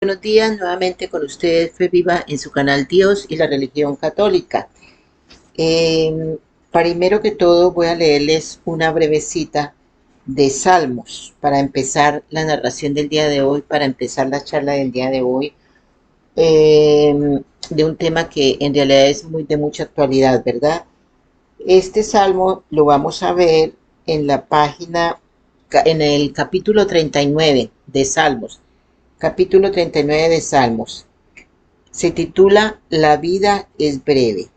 Buenos días, nuevamente con ustedes, Fe Viva, en su canal Dios y la religión católica. Eh, Primero que todo voy a leerles una breve cita de Salmos para empezar la narración del día de hoy, para empezar la charla del día de hoy, de un tema que en realidad es muy de mucha actualidad, ¿verdad? Este salmo lo vamos a ver en la página, en el capítulo 39 de Salmos. Capítulo 39 de Salmos. Se titula La vida es breve.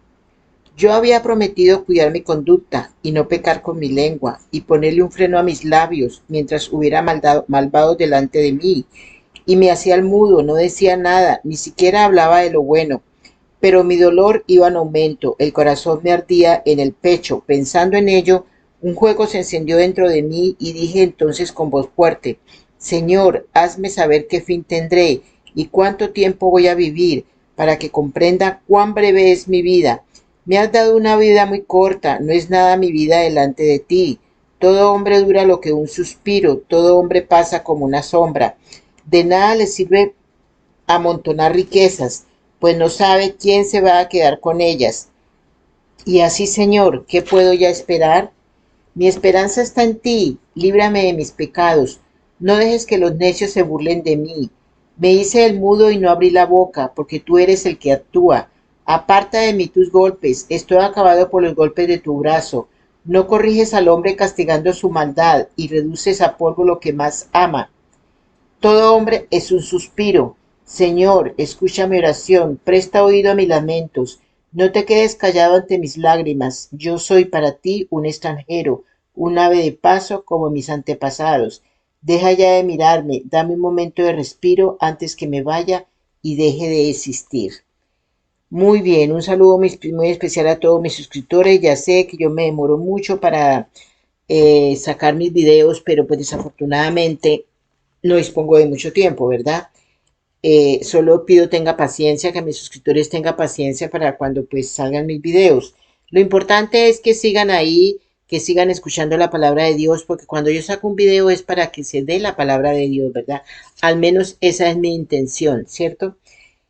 Yo había prometido cuidar mi conducta y no pecar con mi lengua y ponerle un freno a mis labios mientras hubiera malvados delante de mí. Y me hacía el mudo, no decía nada, ni siquiera hablaba de lo bueno. Pero mi dolor iba en aumento, el corazón me ardía en el pecho. Pensando en ello, un fuego se encendió dentro de mí y dije entonces con voz fuerte, Señor, hazme saber qué fin tendré y cuánto tiempo voy a vivir, para que comprenda cuán breve es mi vida. Me has dado una vida muy corta, no es nada mi vida delante de ti. Todo hombre dura lo que un suspiro, todo hombre pasa como una sombra. De nada le sirve amontonar riquezas, pues no sabe quién se va a quedar con ellas. Y así, Señor, ¿qué puedo ya esperar? Mi esperanza está en ti, líbrame de mis pecados. No dejes que los necios se burlen de mí. Me hice el mudo y no abrí la boca, porque tú eres el que actúa. Aparta de mí tus golpes, estoy acabado por los golpes de tu brazo. No corriges al hombre castigando su maldad y reduces a polvo lo que más ama. Todo hombre es un suspiro. Señor, escucha mi oración, presta oído a mis lamentos. No te quedes callado ante mis lágrimas. Yo soy para ti un extranjero, un ave de paso como mis antepasados. Deja ya de mirarme, dame un momento de respiro antes que me vaya y deje de existir. Muy bien, un saludo muy especial a todos mis suscriptores. Ya sé que yo me demoro mucho para sacar mis videos, pero pues desafortunadamente no dispongo de mucho tiempo, ¿verdad? Solo pido tenga paciencia, que mis suscriptores tengan paciencia para cuando pues salgan mis videos. Lo importante es que sigan ahí, que sigan escuchando la palabra de Dios, porque cuando yo saco un video es para que se dé la palabra de Dios, ¿verdad? Al menos esa es mi intención, ¿cierto?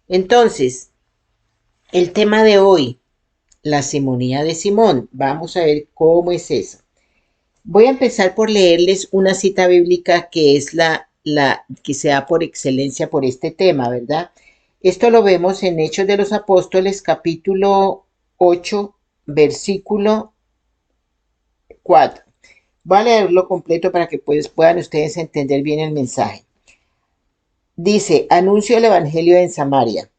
Entonces, el tema de hoy, la simonía de Simón. Vamos a ver cómo es eso. Voy a empezar por leerles una cita bíblica que es la que se da por excelencia por este tema, ¿verdad? Esto lo vemos en Hechos de los Apóstoles, capítulo 8, versículo 4. Voy a leerlo completo para que pues, puedan ustedes entender bien el mensaje. Dice, anuncio el Evangelio en Samaria.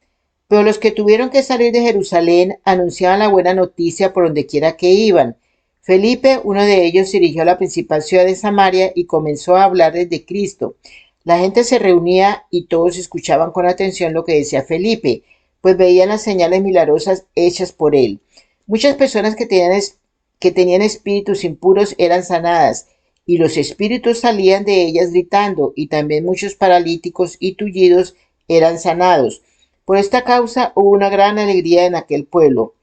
Pero los que tuvieron que salir de Jerusalén anunciaban la buena noticia por donde quiera que iban. Felipe, uno de ellos, se dirigió a la principal ciudad de Samaria y comenzó a hablarles de Cristo. La gente se reunía y todos escuchaban con atención lo que decía Felipe, pues veían las señales milagrosas hechas por él. Muchas personas que tenían espíritus impuros eran sanadas, y los espíritus salían de ellas gritando, y también muchos paralíticos y tullidos eran sanados. Por esta causa hubo una gran alegría en aquel pueblo.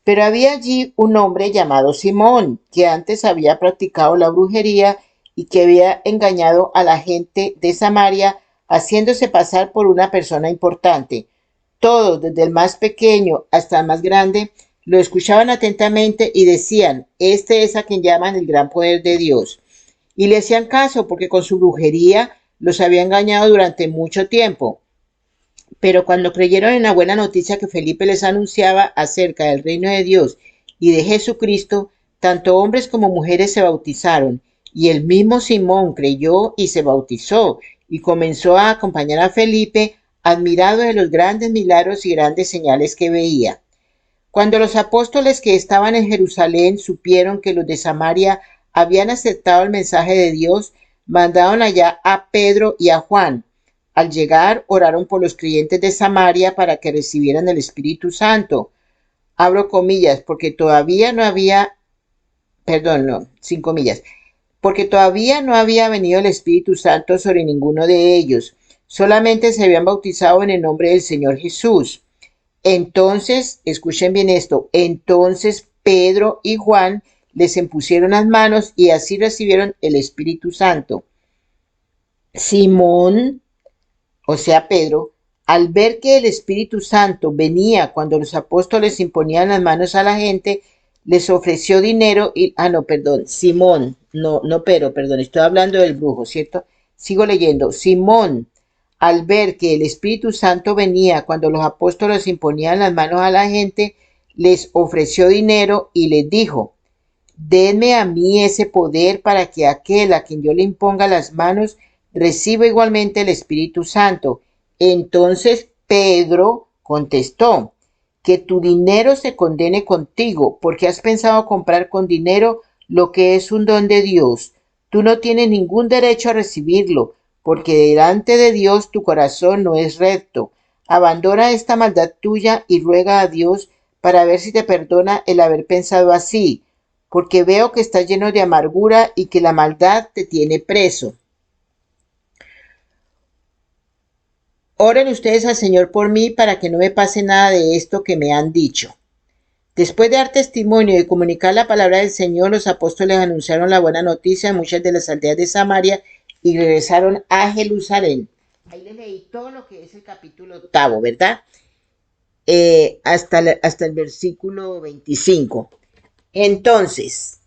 Pero había allí un hombre llamado Simón, que antes había practicado la brujería y que había engañado a la gente de Samaria, haciéndose pasar por una persona importante. Todos, desde el más pequeño hasta el más grande, lo escuchaban atentamente y decían, este es a quien llaman el gran poder de Dios. Y le hacían caso porque con su brujería los había engañado durante mucho tiempo. Pero cuando creyeron en la buena noticia que Felipe les anunciaba acerca del reino de Dios y de Jesucristo, tanto hombres como mujeres se bautizaron, y el mismo Simón creyó y se bautizó, y comenzó a acompañar a Felipe, admirado de los grandes milagros y grandes señales que veía. Cuando los apóstoles que estaban en Jerusalén supieron que los de Samaria habían aceptado el mensaje de Dios, mandaron allá a Pedro y a Juan. Al llegar, oraron por los creyentes de Samaria para que recibieran el Espíritu Santo. Abro comillas, porque todavía no había, perdón, no, sin comillas, porque todavía no había venido el Espíritu Santo sobre ninguno de ellos. Solamente se habían bautizado en el nombre del Señor Jesús. Entonces, escuchen bien esto, entonces Pedro y Juan les impusieron las manos y así recibieron el Espíritu Santo. Simón, o sea Pedro, al ver que el Espíritu Santo venía cuando los apóstoles imponían las manos a la gente, les ofreció dinero y, no, perdón, Simón, perdón, estoy hablando del brujo, ¿cierto? Sigo leyendo. Simón, al ver que el Espíritu Santo venía cuando los apóstoles imponían las manos a la gente, les ofreció dinero y les dijo: denme a mí ese poder para que aquel a quien yo le imponga las manos reciba igualmente el Espíritu Santo. Entonces Pedro contestó: que tu dinero se condene contigo, porque has pensado comprar con dinero lo que es un don de Dios. Tú no tienes ningún derecho a recibirlo, porque delante de Dios tu corazón no es recto. Abandona esta maldad tuya y ruega a Dios para ver si te perdona el haber pensado así, porque veo que estás lleno de amargura y que la maldad te tiene preso. Oren ustedes al Señor por mí para que no me pase nada de esto que me han dicho. Después de dar testimonio y comunicar la palabra del Señor, los apóstoles anunciaron la buena noticia en muchas de las aldeas de Samaria y regresaron a Jerusalén. Ahí les leí todo lo que es el capítulo 8, ¿verdad? Hasta el versículo 25. Entonces,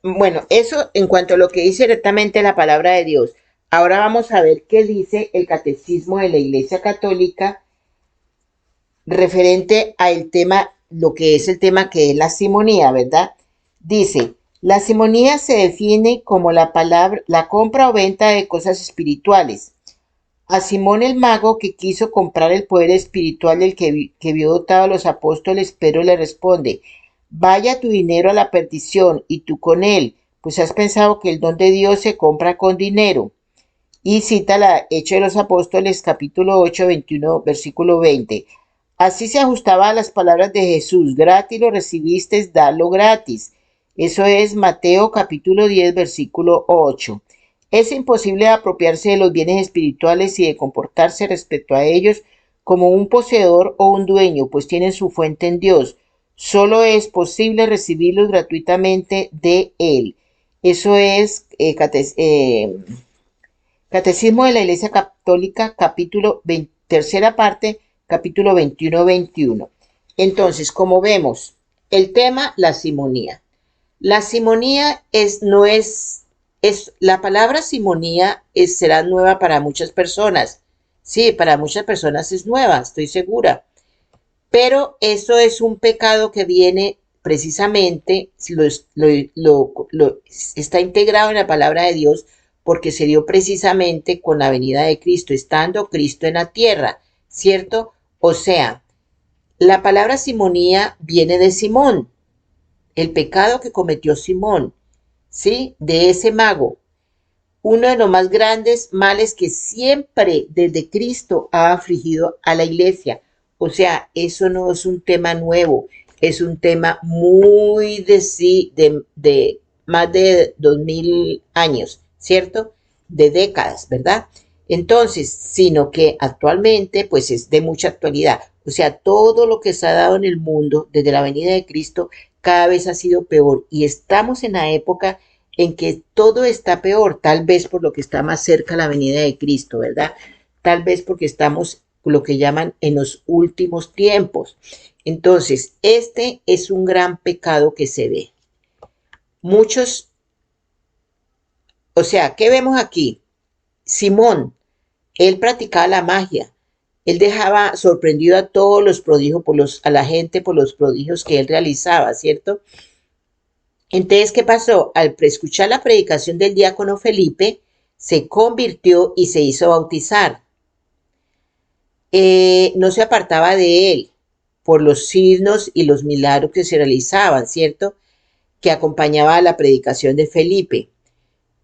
bueno, eso en cuanto a lo que dice directamente la palabra de Dios. Ahora vamos a ver qué dice el Catecismo de la Iglesia Católica referente al tema, lo que es el tema que es la simonía, ¿verdad? Dice: la simonía se define como la compra o venta de cosas espirituales. A Simón el mago, que quiso comprar el poder espiritual del que vio dotado a los apóstoles, Pedro le responde: vaya tu dinero a la perdición y tú con él, pues has pensado que el don de Dios se compra con dinero. Y cita la Hechos de los Apóstoles, capítulo 8, 21, versículo 20. Así se ajustaba a las palabras de Jesús: gratis lo recibisteis, dadlo gratis. Eso es Mateo capítulo 10, versículo 8. Es imposible apropiarse de los bienes espirituales y de comportarse respecto a ellos como un poseedor o un dueño, pues tienen su fuente en Dios. Solo es posible recibirlos gratuitamente de Él. Eso es Catecismo de la Iglesia Católica, capítulo 20, tercera parte, capítulo 21-21. Entonces, como vemos, el tema, la simonía. La simonía la palabra simonía será nueva para muchas personas. Sí, para muchas personas es nueva, estoy segura. Pero eso es un pecado que viene precisamente, está integrado en la palabra de Dios, porque se dio precisamente con la venida de Cristo, estando Cristo en la tierra, ¿cierto? O sea, la palabra simonía viene de Simón, el pecado que cometió Simón, ¿sí? De ese mago. Uno de los más grandes males que siempre desde Cristo ha afligido a la iglesia. O sea, eso no es un tema nuevo, es un tema muy de más de 2000 años, ¿cierto? De décadas, ¿verdad? Entonces, sino que actualmente, pues es de mucha actualidad. O sea, todo lo que se ha dado en el mundo desde la venida de Cristo cada vez ha sido peor y estamos en la época en que todo está peor, tal vez por lo que está más cerca la venida de Cristo, ¿verdad? Tal vez porque estamos lo que llaman en los últimos tiempos. Entonces, este es un gran pecado que se ve. Muchos, o sea, ¿qué vemos aquí? Simón, él practicaba la magia. Él dejaba sorprendido a todos los prodigios, a la gente por los prodigios que él realizaba, ¿cierto? Entonces, ¿qué pasó? Al escuchar la predicación del diácono Felipe, se convirtió y se hizo bautizar. No se apartaba de él por los signos y los milagros que se realizaban, ¿cierto? Que acompañaba a la predicación de Felipe.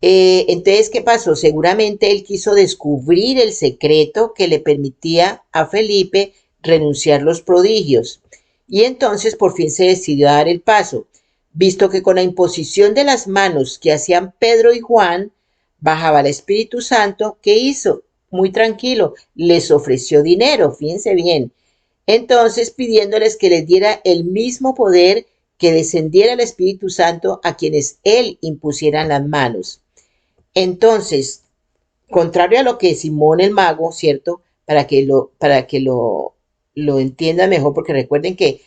Entonces, ¿qué pasó? Seguramente él quiso descubrir el secreto que le permitía a Felipe renunciar los prodigios. Y entonces por fin se decidió a dar el paso, visto que con la imposición de las manos que hacían Pedro y Juan, bajaba el Espíritu Santo. ¿Qué hizo? Muy tranquilo, les ofreció dinero, fíjense bien. Entonces pidiéndoles que les diera el mismo poder que descendiera el Espíritu Santo a quienes él impusieran las manos. Entonces, Contrario a lo que Simón el mago, ¿cierto? Para que lo entienda mejor, porque recuerden que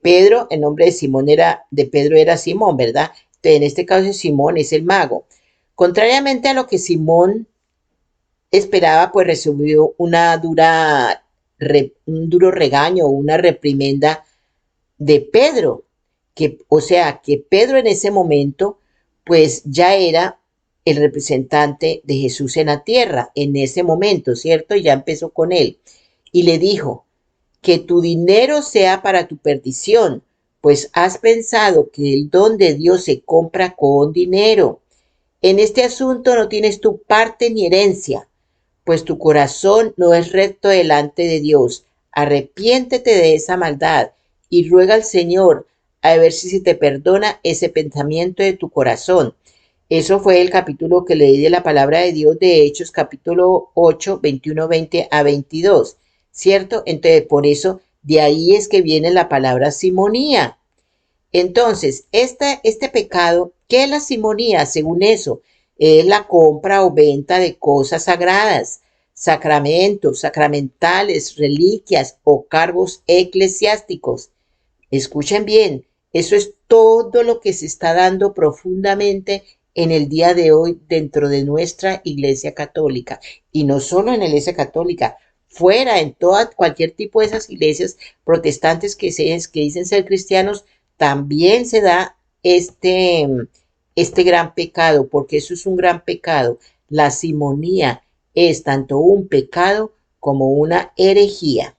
Pedro, el nombre de Simón de Pedro era Simón, ¿verdad? Entonces, en este caso Simón es el mago. Contrariamente a lo que Simón esperaba, pues recibió un duro regaño, una reprimenda de Pedro, o sea, que Pedro en ese momento, pues ya era el representante de Jesús en la tierra, en ese momento, ¿cierto? Ya empezó con él. Y le dijo, que tu dinero sea para tu perdición, pues has pensado que el don de Dios se compra con dinero. En este asunto no tienes tu parte ni herencia, pues tu corazón no es recto delante de Dios. Arrepiéntete de esa maldad y ruega al Señor a ver si se te perdona ese pensamiento de tu corazón. Eso fue el capítulo que leí de la palabra de Dios de Hechos, capítulo 8, 21, 20 a 22, ¿cierto? Entonces, por eso, de ahí es que viene la palabra simonía. Entonces, este pecado, ¿qué es la simonía? Según eso, es la compra o venta de cosas sagradas, sacramentos, sacramentales, reliquias o cargos eclesiásticos. Escuchen bien, eso es todo lo que se está dando profundamente en el día de hoy dentro de nuestra Iglesia Católica. Y no solo en la Iglesia Católica, fuera, en cualquier tipo de esas iglesias protestantes que dicen ser cristianos, también se da este gran pecado, porque eso es un gran pecado. La simonía es tanto un pecado como una herejía.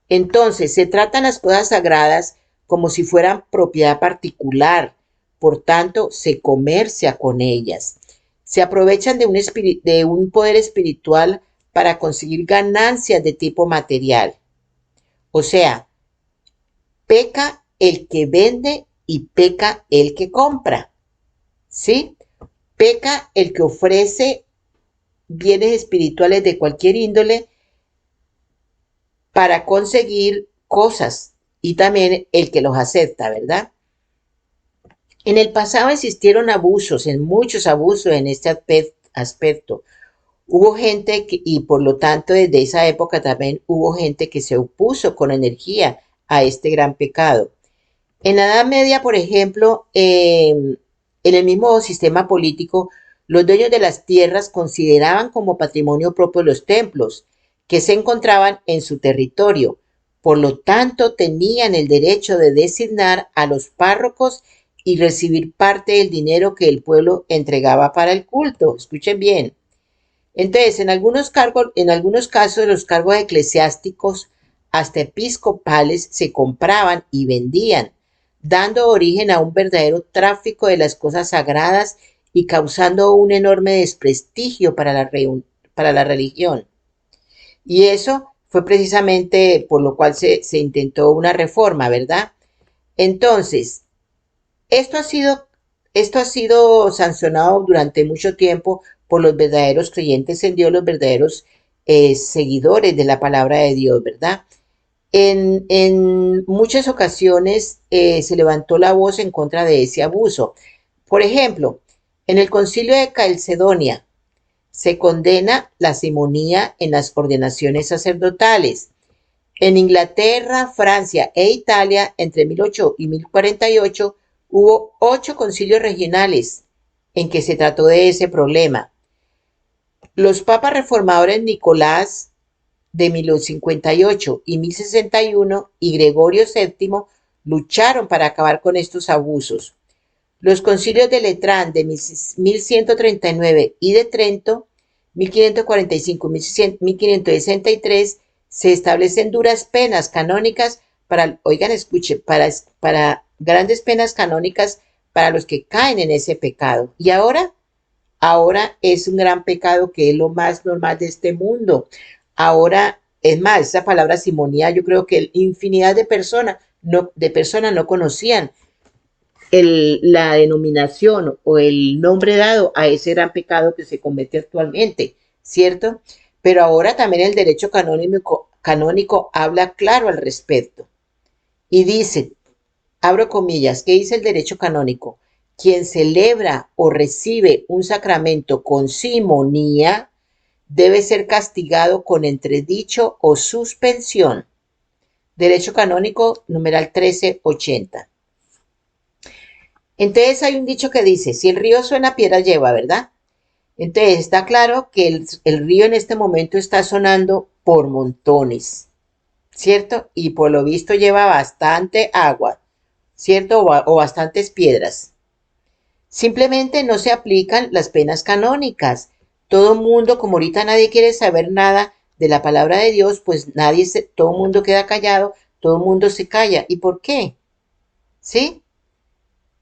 Entonces, se tratan las cosas sagradas como si fueran propiedad particular, por tanto, se comercia con ellas. Se aprovechan de un poder espiritual para conseguir ganancias de tipo material. O sea, peca el que vende y peca el que compra, ¿sí? Peca el que ofrece bienes espirituales de cualquier índole para conseguir cosas y también el que los acepta, ¿verdad? En el pasado existieron abusos, en muchos abusos en este aspecto. Hubo gente y por lo tanto desde esa época también hubo gente que se opuso con energía a este gran pecado. En la Edad Media, por ejemplo, en el mismo sistema político, los dueños de las tierras consideraban como patrimonio propio los templos que se encontraban en su territorio. Por lo tanto, tenían el derecho de designar a los párrocos y recibir parte del dinero que el pueblo entregaba para el culto. Escuchen bien. Entonces, en algunos casos, los cargos eclesiásticos, hasta episcopales, se compraban y vendían, dando origen a un verdadero tráfico de las cosas sagradas y causando un enorme desprestigio para la religión. Y eso fue precisamente por lo cual se intentó una reforma, ¿verdad? Entonces, esto ha sido, esto ha sido sancionado durante mucho tiempo por los verdaderos creyentes en Dios, los verdaderos seguidores de la palabra de Dios, ¿verdad? En muchas ocasiones se levantó la voz en contra de ese abuso. Por ejemplo, en el concilio de Calcedonia se condena la simonía en las ordenaciones sacerdotales. En Inglaterra, Francia e Italia, entre 1008 y 1048, hubo 8 concilios regionales en que se trató de ese problema. Los papas reformadores Nicolás de 1058 y 1061 y Gregorio VII lucharon para acabar con estos abusos. Los concilios de Letrán de 1139 y de Trento, 1545 y 1563, se establecen duras penas canónicas para, oigan, escuche, para grandes penas canónicas para los que caen en ese pecado. Y ahora es un gran pecado que es lo más normal de este mundo. Ahora, es más, esa palabra simonía, yo creo que infinidad de personas no conocían la denominación o el nombre dado a ese gran pecado que se comete actualmente, ¿cierto? Pero ahora también el derecho canónico habla claro al respecto y dice, abro comillas, ¿qué dice el derecho canónico? Quien celebra o recibe un sacramento con simonía debe ser castigado con entredicho o suspensión. Derecho canónico, numeral 1380. Entonces hay un dicho que dice, si el río suena, piedra lleva, ¿verdad? Entonces está claro que el río en este momento está sonando por montones, ¿cierto? Y por lo visto lleva bastante agua, ¿cierto? O bastantes piedras. Simplemente no se aplican las penas canónicas. Todo mundo, como ahorita nadie quiere saber nada de la palabra de Dios, pues todo mundo queda callado, todo mundo se calla. ¿Y por qué? ¿Sí?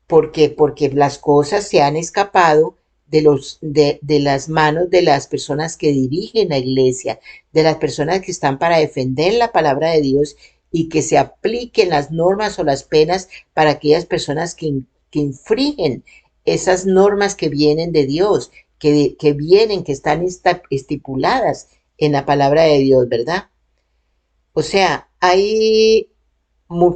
Porque las cosas se han escapado de las manos de las personas que dirigen la iglesia, de las personas que están para defender la palabra de Dios y que se apliquen las normas o las penas para aquellas personas que infringen esas normas que vienen de Dios, que están estipuladas en la palabra de Dios, ¿verdad? O sea,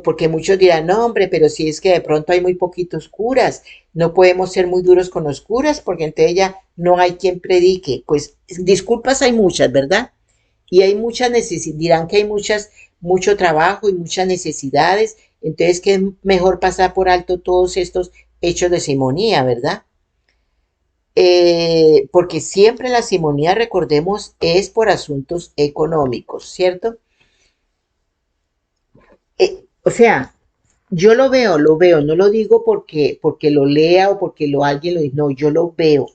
porque muchos dirán, no, hombre, pero si es que de pronto hay muy poquitos curas, no podemos ser muy duros con los curas porque entre ella no hay quien predique. Pues disculpas hay muchas, ¿verdad? Y hay muchas necesidades, dirán que hay mucho trabajo y muchas necesidades, entonces que es mejor pasar por alto todos estos hechos de simonía, ¿verdad? Porque siempre la simonía, recordemos, es por asuntos económicos, ¿cierto? O sea, yo lo veo, no lo digo porque lo lea o porque alguien lo dice, no, yo lo veo.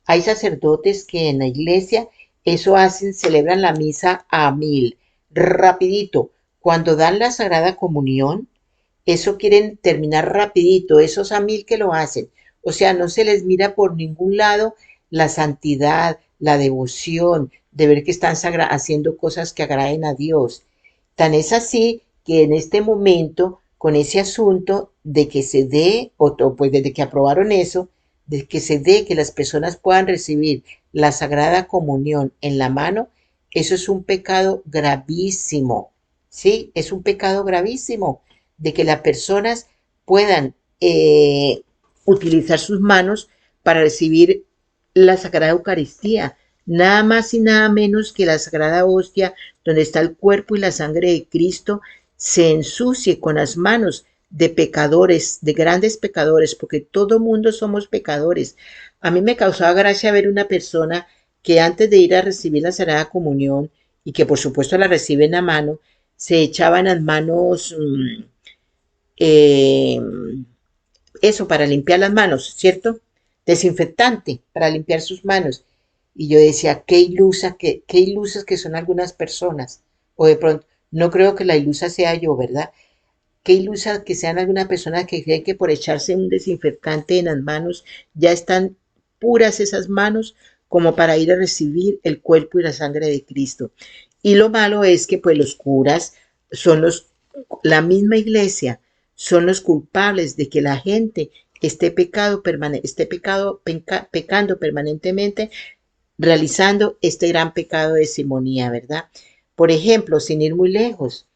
Hay sacerdotes que en la iglesia eso hacen, celebran la misa a 1000, rapidito. Cuando dan la Sagrada Comunión, eso quieren terminar rapidito, esos a 1000 que lo hacen. O sea, no se les mira por ningún lado la santidad, la devoción, de ver que están haciendo cosas que agraden a Dios. Tan es así que en este momento, con ese asunto de que se dé, pues desde que aprobaron eso, de que se dé, que las personas puedan recibir la Sagrada Comunión en la mano, eso es un pecado gravísimo, ¿sí? Es un pecado gravísimo de que las personas puedan utilizar sus manos para recibir la Sagrada Eucaristía, nada más y nada menos que la Sagrada Hostia, donde está el cuerpo y la sangre de Cristo, se ensucie con las manos de pecadores, de grandes pecadores, porque todo mundo somos pecadores. A mí me causaba gracia ver una persona que antes de ir a recibir la Sagrada Comunión, y que por supuesto la reciben a mano, se echaban las manos, eh, eso, para limpiar las manos, ¿cierto? Desinfectante para limpiar sus manos. Y yo decía, qué ilusas que son algunas personas. O de pronto, no creo que la ilusa sea yo, ¿verdad? Qué ilusa que sean algunas personas que creen que por echarse un desinfectante en las manos ya están puras esas manos como para ir a recibir el cuerpo y la sangre de Cristo. Y lo malo es que pues los curas son la misma iglesia, son los culpables de que la gente pecando permanentemente, realizando este gran pecado de simonía, ¿verdad? Por ejemplo, sin ir muy lejos,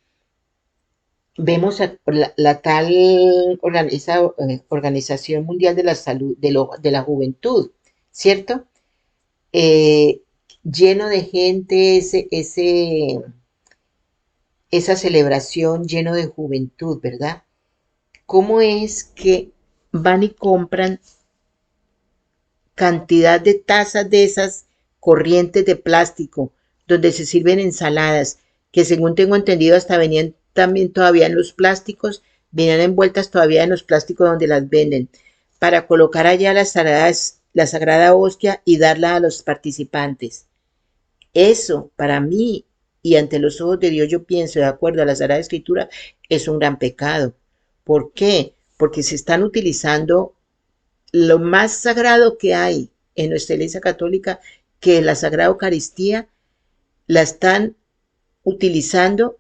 vemos a la tal Organización Mundial de la Salud, de la Juventud, ¿cierto? Eh, Lleno de gente, esa celebración lleno de juventud, ¿verdad? ¿Cómo es que van y compran cantidad de tazas de esas corrientes de plástico donde se sirven ensaladas, que según tengo entendido hasta venían también todavía en los plásticos, venían envueltas todavía en los plásticos donde las venden, para colocar allá la sagrada hostia y darla a los participantes? Eso, para mí, y ante los ojos de Dios, yo pienso, de acuerdo a la Sagrada Escritura, es un gran pecado. ¿Por qué? Porque se están utilizando lo más sagrado que hay en nuestra Iglesia Católica, que es la Sagrada Eucaristía, la están utilizando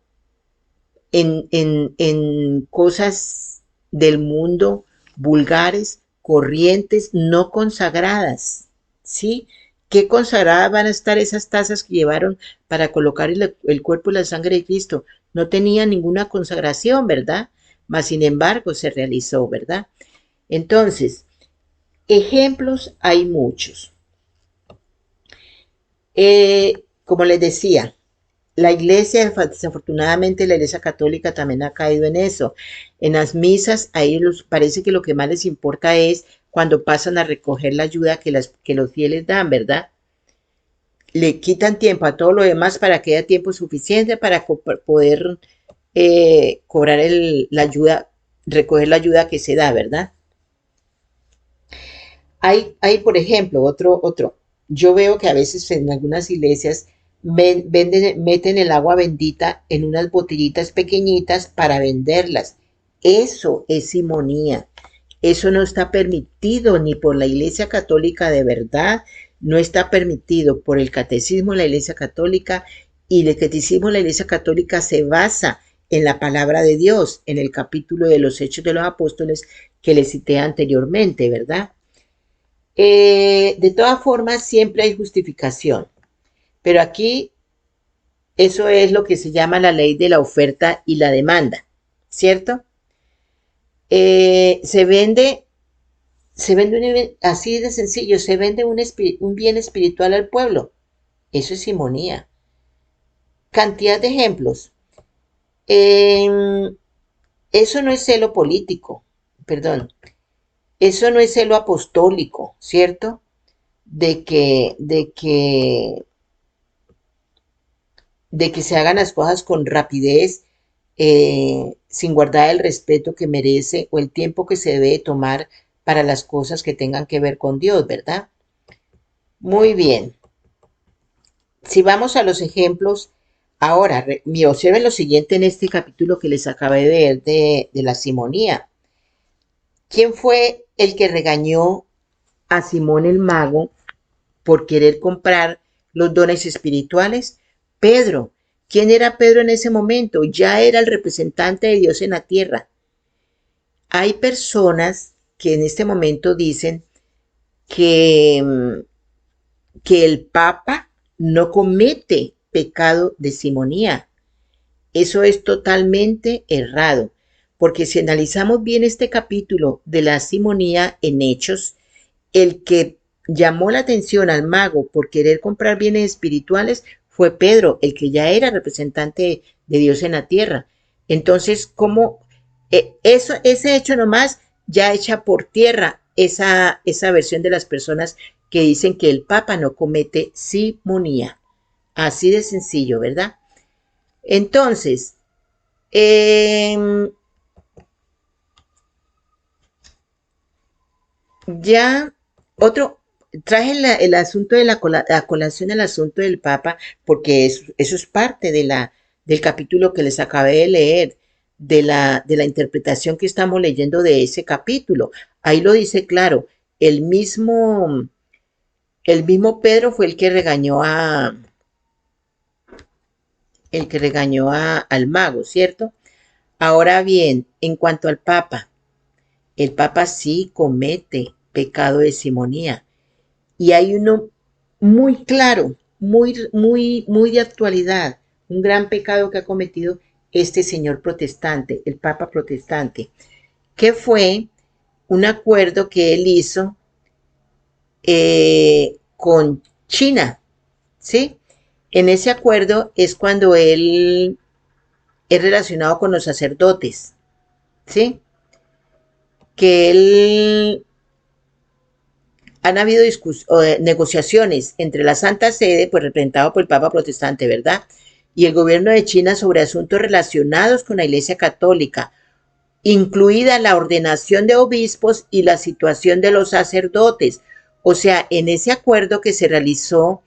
en cosas del mundo vulgares, corrientes, no consagradas, ¿sí? ¿Qué consagradas van a estar esas tazas que llevaron para colocar el cuerpo y la sangre de Cristo? No tenían ninguna consagración, ¿verdad? Mas sin embargo se realizó, ¿verdad? Entonces, ejemplos hay muchos. Como les decía, la iglesia, desafortunadamente la iglesia católica también ha caído en eso. En las misas, a ellos parece que lo que más les importa es cuando pasan a recoger la ayuda que los fieles dan, ¿verdad? Le quitan tiempo a todo lo demás para que haya tiempo suficiente para poder cobrar la ayuda, recoger la ayuda que se da, ¿verdad? Por ejemplo, yo veo que a veces en algunas iglesias meten el agua bendita en unas botellitas pequeñitas para venderlas. Eso es simonía. Eso no está permitido ni por la Iglesia Católica de verdad, no está permitido por el Catecismo de la Iglesia Católica, y el Catecismo de la Iglesia Católica se basa en la palabra de Dios, en el capítulo de los Hechos de los Apóstoles que les cité anteriormente, ¿verdad? De todas formas, siempre hay justificación, pero aquí eso es lo que se llama la ley de la oferta y la demanda, ¿cierto? Se vende así de sencillo, se vende un bien espiritual al pueblo. Eso es simonía. Cantidad de ejemplos. Eh, Eso no es celo político, perdón. Eso no es celo apostólico, ¿cierto? De que se hagan las cosas con rapidez, sin guardar el respeto que merece o el tiempo que se debe tomar para las cosas que tengan que ver con Dios, ¿verdad? Muy bien. Si vamos a los ejemplos, ahora, observen lo siguiente en este capítulo que les acabé de ver de la simonía. ¿Quién fue el que regañó a Simón el mago por querer comprar los dones espirituales? Pedro. ¿Quién era Pedro en ese momento? Ya era el representante de Dios en la tierra. Hay personas que en este momento dicen que, que el Papa no comete pecado de simonía. Eso es totalmente errado, porque si analizamos bien este capítulo de la simonía en Hechos, el que llamó la atención al mago por querer comprar bienes espirituales fue Pedro, el que ya era representante de Dios en la tierra. Entonces, ¿cómo ese hecho nomás ya echa por tierra esa versión de las personas que dicen que el Papa no comete simonía? Así de sencillo, ¿verdad? Entonces, eh, ya otro, traje el asunto de la colación, el asunto del Papa, porque eso es parte del capítulo que les acabé de leer, de la interpretación que estamos leyendo de ese capítulo. Ahí lo dice claro, el mismo, el mismo Pedro fue al mago, ¿cierto? Ahora bien, en cuanto al Papa, el Papa sí comete pecado de simonía. Y hay uno muy claro, muy de actualidad, un gran pecado que ha cometido este señor protestante, el Papa protestante, que fue un acuerdo que él hizo con China, ¿sí? En ese acuerdo es cuando él es relacionado con los sacerdotes, ¿sí? Que él han habido negociaciones entre la Santa Sede, pues representado por el Papa protestante, ¿verdad? Y el gobierno de China sobre asuntos relacionados con la Iglesia Católica, incluida la ordenación de obispos y la situación de los sacerdotes. O sea, en ese acuerdo que se realizó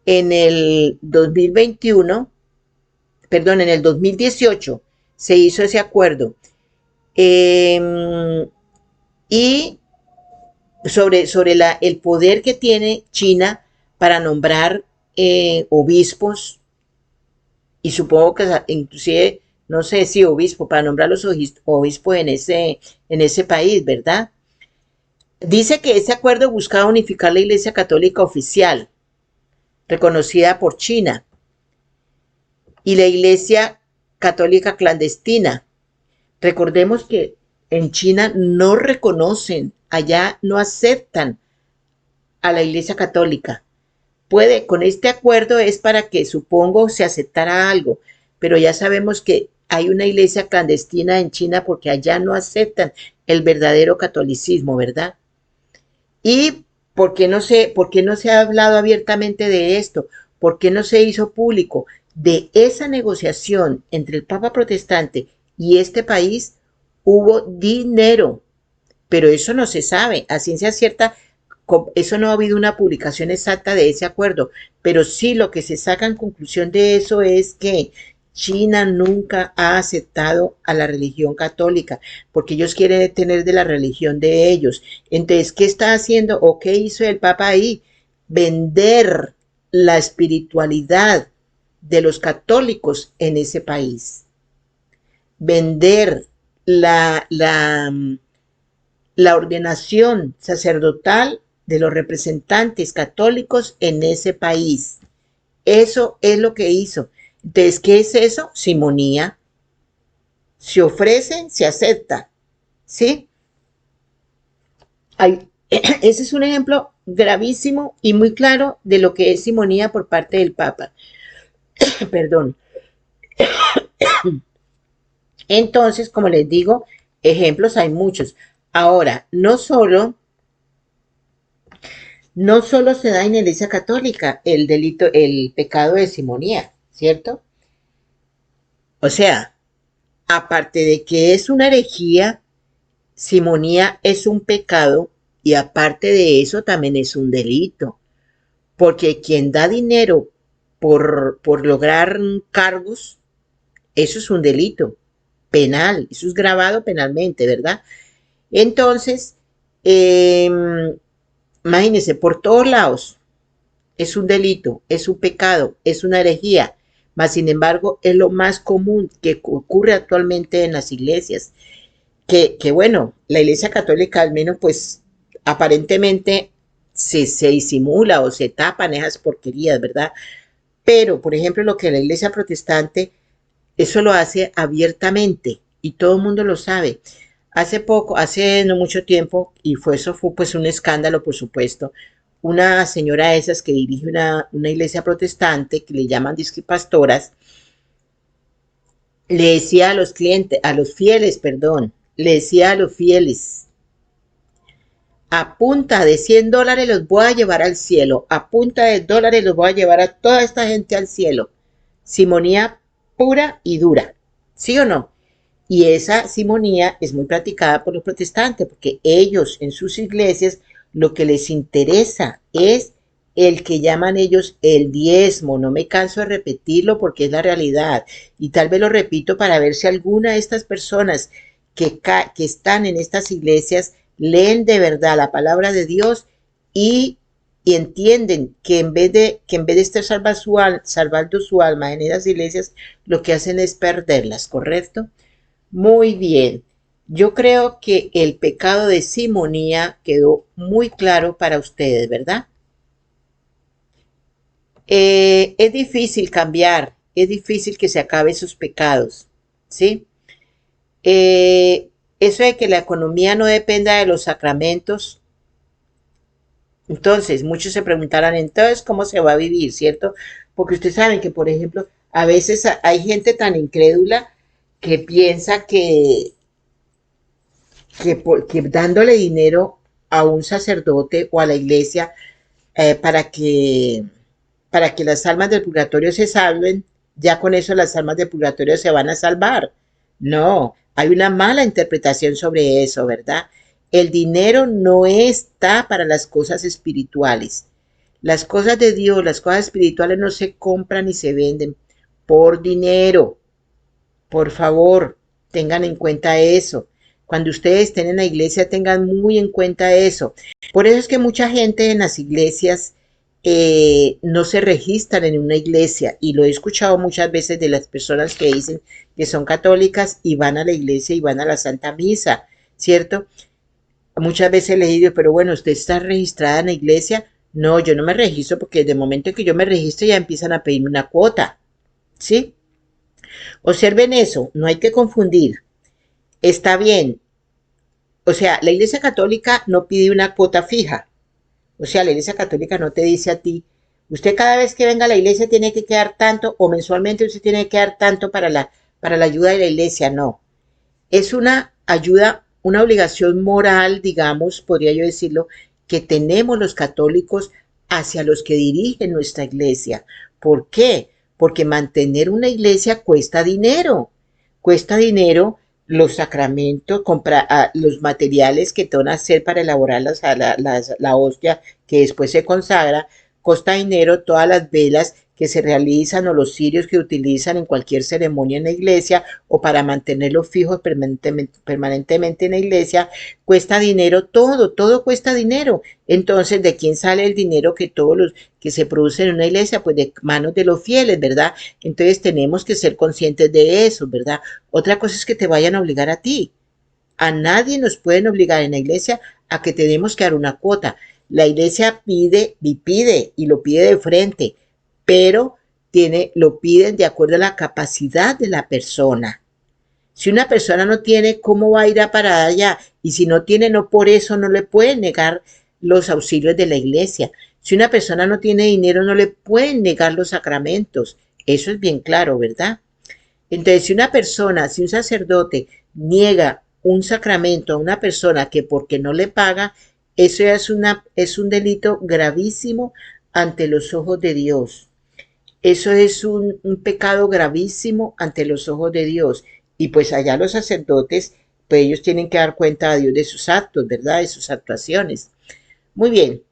en el 2021, perdón, en el 2018, se hizo ese acuerdo. Y sobre el poder que tiene China para nombrar obispos, y supongo que inclusive, no sé si obispo, para nombrar los obispos en ese país, ¿verdad? Dice que ese acuerdo buscaba unificar la Iglesia Católica oficial, reconocida por China, y la Iglesia Católica clandestina. Recordemos que en China no reconocen, allá no aceptan a la Iglesia Católica, con este acuerdo es para que, supongo, se aceptara algo, pero ya sabemos que hay una iglesia clandestina en China porque allá no aceptan el verdadero catolicismo, ¿verdad? ¿Y por qué no se ha hablado abiertamente de esto? ¿Por qué no se hizo público? De esa negociación entre el Papa protestante y este país hubo dinero, pero eso no se sabe. A ciencia cierta, eso no ha habido una publicación exacta de ese acuerdo, pero sí lo que se saca en conclusión de eso es que China nunca ha aceptado a la religión católica, porque ellos quieren tener de la religión de ellos. Entonces, ¿qué está haciendo o qué hizo el Papa ahí? Vender la espiritualidad de los católicos en ese país. Vender la ordenación sacerdotal de los representantes católicos en ese país. Eso es lo que hizo. Entonces, ¿qué es eso? Simonía. Se ofrece, se acepta. ¿Sí? Ese es un ejemplo gravísimo y muy claro de lo que es simonía por parte del Papa. Perdón. Entonces, como les digo, ejemplos hay muchos. Ahora, no solo se da en la Iglesia Católica el delito, el pecado de simonía, ¿cierto? O sea, aparte de que es una herejía, simonía es un pecado y aparte de eso también es un delito, porque quien da dinero por lograr cargos, eso es un delito penal, eso es grabado penalmente, ¿verdad? Entonces, eh, imagínense, por todos lados es un delito, es un pecado, es una herejía, mas sin embargo es lo más común que ocurre actualmente en las iglesias, que bueno, la iglesia católica al menos pues aparentemente se disimula o se tapan esas porquerías, ¿verdad? Pero, por ejemplo, lo que la iglesia protestante, eso lo hace abiertamente y todo el mundo lo sabe. Hace poco, hace no mucho tiempo, y eso fue pues un escándalo, por supuesto, una señora de esas que dirige una iglesia protestante, que le llaman disque pastoras, le decía a los clientes, a los fieles, perdón, le decía a los fieles, a punta de $100 los voy a llevar al cielo, a punta de dólares los voy a llevar a toda esta gente al cielo. Simonía pura y dura, ¿sí o no? Y esa simonía es muy practicada por los protestantes, porque ellos en sus iglesias lo que les interesa es el que llaman ellos el diezmo. No me canso de repetirlo porque es la realidad. Y tal vez lo repito para ver si alguna de estas personas que están en estas iglesias leen de verdad la palabra de Dios y, y entienden que en vez de estar salvando su alma en esas iglesias, lo que hacen es perderlas, ¿correcto? Muy bien. Yo creo que el pecado de simonía quedó muy claro para ustedes, ¿verdad? Es difícil cambiar, es difícil que se acabe esos pecados, ¿sí? Eso de que la economía no dependa de los sacramentos, entonces muchos se preguntarán, entonces, ¿cómo se va a vivir, cierto? Porque ustedes saben que, por ejemplo, a veces hay gente tan incrédula que piensa que dándole dinero a un sacerdote o a la iglesia eh, para que para que las almas del purgatorio se salven, ya con eso las almas del purgatorio se van a salvar. No, hay una mala interpretación sobre eso, ¿verdad? El dinero no está para las cosas espirituales. Las cosas de Dios, las cosas espirituales no se compran ni se venden por dinero. Por favor, tengan en cuenta eso. Cuando ustedes estén en la iglesia, tengan muy en cuenta eso. Por eso es que mucha gente en las iglesias no se registran en una iglesia y lo he escuchado muchas veces de las personas que dicen que son católicas y van a la iglesia y van a la Santa Misa, ¿cierto? Muchas veces les digo, pero bueno, ¿usted está registrada en la iglesia? No, yo no me registro porque desde el momento en que yo me registro ya empiezan a pedirme una cuota, ¿sí? Observen eso, no hay que confundir. Está bien, o sea, la Iglesia Católica no pide una cuota fija. O sea, la Iglesia Católica no te dice a ti, Usted cada vez que venga a la iglesia tiene que quedar tanto o mensualmente usted tiene que dar tanto para la ayuda de la iglesia. No, es una ayuda, una obligación moral, digamos, podría yo decirlo, que tenemos los católicos hacia los que dirigen nuestra iglesia. ¿Por qué? Porque mantener una iglesia cuesta dinero. Cuesta dinero los sacramentos, comprar los materiales que te van a hacer para elaborar la hostia que después se consagra, cuesta dinero todas las velas que se realizan o los cirios que utilizan en cualquier ceremonia en la iglesia o para mantenerlos fijos permanentemente en la iglesia, cuesta dinero todo, todo cuesta dinero. Entonces, ¿de quién sale el dinero que todos los que se producen en una iglesia? Pues de manos de los fieles, ¿verdad? Entonces tenemos que ser conscientes de eso, ¿verdad? Otra cosa es que te vayan a obligar a ti. A nadie nos pueden obligar en la iglesia a que tenemos que dar una cuota. La iglesia pide y lo pide de frente, pero lo piden de acuerdo a la capacidad de la persona. Si una persona no tiene, ¿cómo va a ir a parar allá? Y si no tiene, no por eso no le pueden negar los auxilios de la iglesia. Si una persona no tiene dinero, no le pueden negar los sacramentos. Eso es bien claro, ¿verdad? Entonces, si una persona, si un sacerdote niega un sacramento a una persona que porque no le paga, eso es un delito gravísimo ante los ojos de Dios. Eso es un pecado gravísimo ante los ojos de Dios. Y pues allá los sacerdotes, pues ellos tienen que dar cuenta a Dios de sus actos, ¿verdad? De sus actuaciones. Muy bien.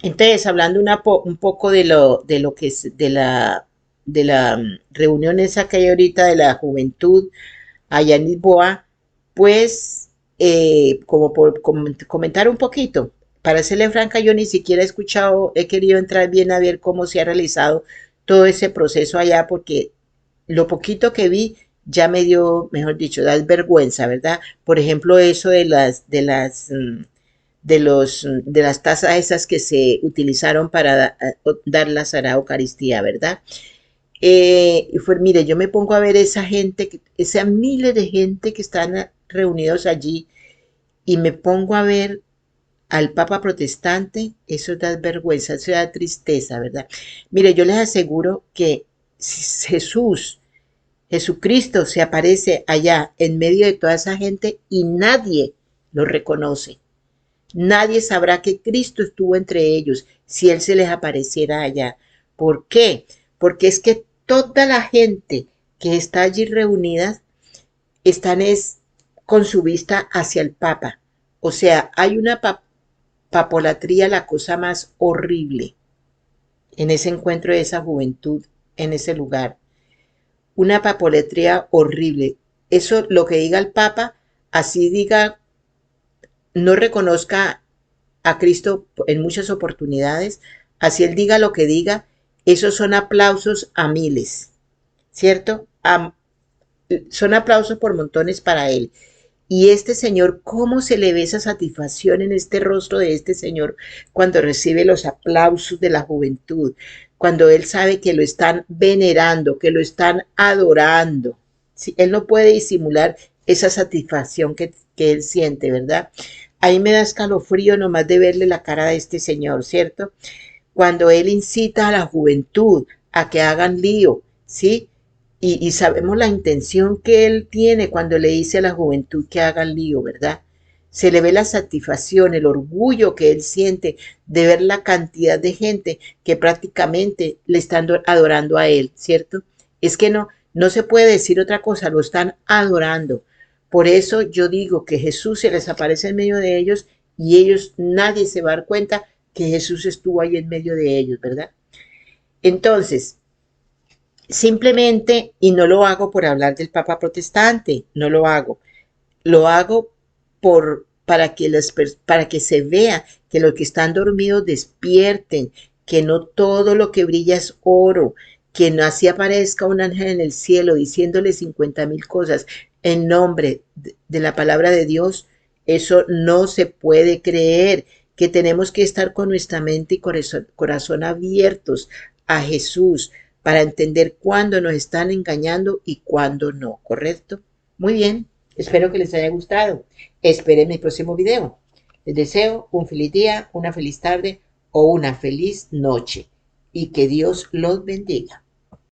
Entonces, hablando un poco de lo que es de la reunión esa que hay ahorita de la juventud allá en Lisboa, pues como por comentar un poquito, para serle franca, yo ni siquiera he escuchado, he querido entrar bien a ver cómo se ha realizado todo ese proceso allá, porque lo poquito que vi ya me dio, mejor dicho, da vergüenza, ¿verdad? Por ejemplo, eso de las tazas esas que se utilizaron para dar la Sagrada Eucaristía, ¿verdad? Mire, yo me pongo a ver esa gente, esas miles de gente que están reunidos allí y me pongo a ver al Papa protestante, eso da vergüenza, eso da tristeza, ¿verdad? Mire, yo les aseguro que si Jesucristo se aparece allá en medio de toda esa gente y nadie lo reconoce. Nadie sabrá que Cristo estuvo entre ellos si Él se les apareciera allá. ¿Por qué? Porque es que toda la gente que está allí reunida están con su vista hacia el Papa. O sea, hay una papolatría, la cosa más horrible en ese encuentro de esa juventud, en ese lugar. Una papolatría horrible. Eso, lo que diga el Papa, así diga, no reconozca a Cristo en muchas oportunidades, así él diga lo que diga, esos son aplausos a miles, ¿cierto? Son aplausos por montones para él. Y este señor, ¿cómo se le ve esa satisfacción en este rostro de este señor cuando recibe los aplausos de la juventud? Cuando él sabe que lo están venerando, que lo están adorando. Sí, él no puede disimular esa satisfacción que él siente, ¿verdad? Ahí me da escalofrío nomás de verle la cara de este señor, ¿cierto? Cuando él incita a la juventud a que hagan lío, ¿sí? Y sabemos la intención que él tiene cuando le dice a la juventud que hagan lío, ¿verdad? Se le ve la satisfacción, el orgullo que él siente de ver la cantidad de gente que prácticamente le están adorando a él, ¿cierto? Es que no se puede decir otra cosa, lo están adorando. Por eso yo digo que Jesús se les aparece en medio de ellos y ellos, nadie se va a dar cuenta que Jesús estuvo ahí en medio de ellos, ¿verdad? Entonces, simplemente, y no lo hago por hablar del Papa protestante, no lo hago para que se vea que los que están dormidos despierten, que no todo lo que brilla es oro, que no así aparezca un ángel en el cielo diciéndole 50,000 cosas en nombre de la palabra de Dios. Eso no se puede creer, que tenemos que estar con nuestra mente y corazón abiertos a Jesús para entender cuándo nos están engañando y cuándo no, ¿correcto? Muy bien, espero que les haya gustado. Esperen mi próximo video. Les deseo un feliz día, una feliz tarde o una feliz noche. y que Dios los bendiga.